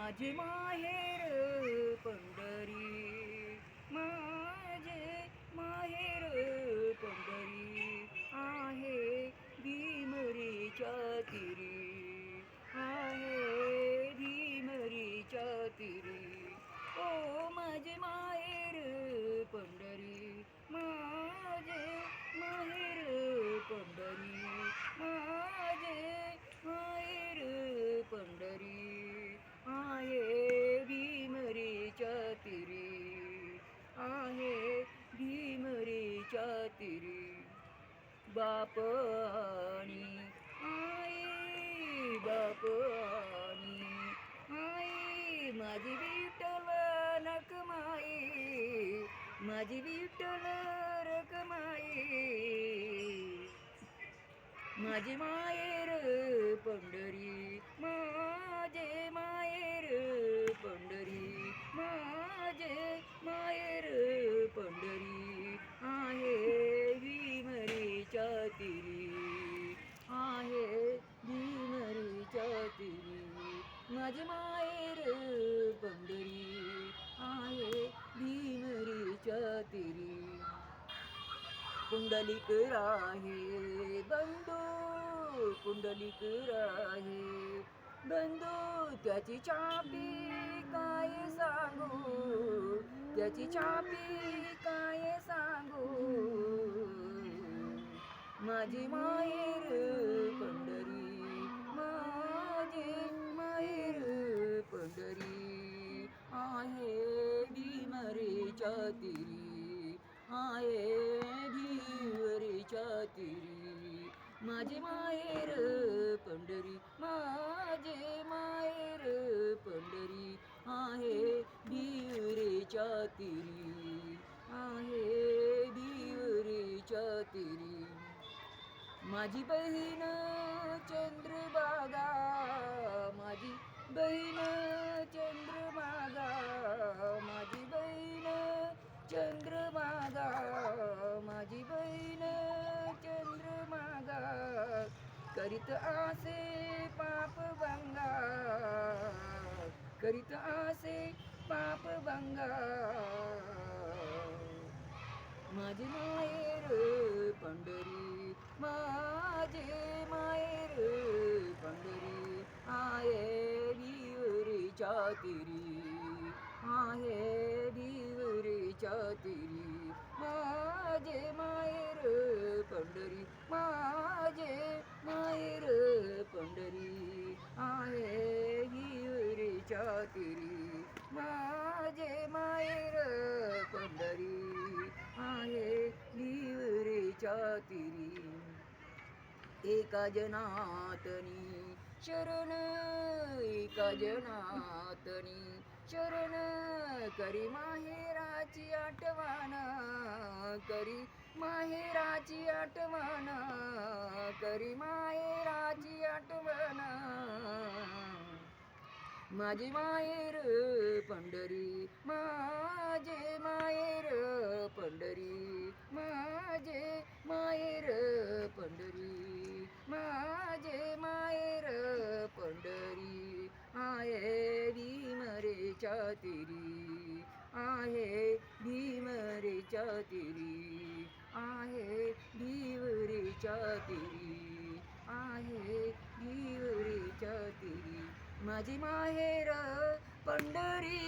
माझे माहेर पंढरी, माझे माहेर पंढरी आहे भीमरीच्या तीरी, आहे भीमरीच्या तीरी. ओ माझे माहेर पंढरी, माझे माहेर पंढरी, माझे माहेर पंढरी आहे भीमरीच्या तीरी, आहे भीमरीच्या तीरी. बाप आणि आई, बाप आणि आई, माझी विठ्ठल रखमाई, माझी विठ्ठल रखमाई. माझे माहेर पंढरी, माझे माहेर पंढरी, माझे माहेर पंढरी आहे भीमरीच्या तीरी, आहे भीमरीच्या तीरी. माझे माहेर पंढरी आहे भीमरीच्या तीरी. पुंडलिक राहे बंधू, पुंडलिक राहे बंधू, त्याची चापी काय सांगू, त्याची चापी काय सांगू. माझी माहेर पंढरी, माझी माहेर पंढरी आहे भीमरीच्या तीरी, आहे भीमरीच्या तीरी. माझे माहेर पंढरी, माझे माहेर पंढरी आहे भीमरीच्या तीरी, आहे भीमरीच्या तीरी. माझी बहीण चंद्रभागा, माझी बहीण चंद्रभागा, माझी बहीण चंद्रभागा, माझी बहीण चंद्रभागा करीत आसे पाप भंगा, करीत आसे पाप भंगा. माझे माहेर पंढरी, माझे माहेर पंढरी आहे भीमरीच्या तीरी, आहे भीमरीच्या तीरी. माझे माहेर पंढरी, माझे माहेर पंढरी आहे भीमरीच्या तीरी, माझे माहेर पंढरी आहे भीमरीच्या तीरी. एका जनातनी शरण, एका जनातनी शरण, करी माहेराची आठवण, करी माहेराची आठवण, करी माहेराची आठवण. माझे माहेर पंढरी, माझे माहेर पंढरी, माझे माहेर पंढरी, माझे माहेर पंढरी आहे भीमरीच्या तीरी, आहे भीमरीच्या तीरी, आहे भीमरीच्या तीरी, आहे भीमरीच्या तीरी. माझी माहेर पंढरी,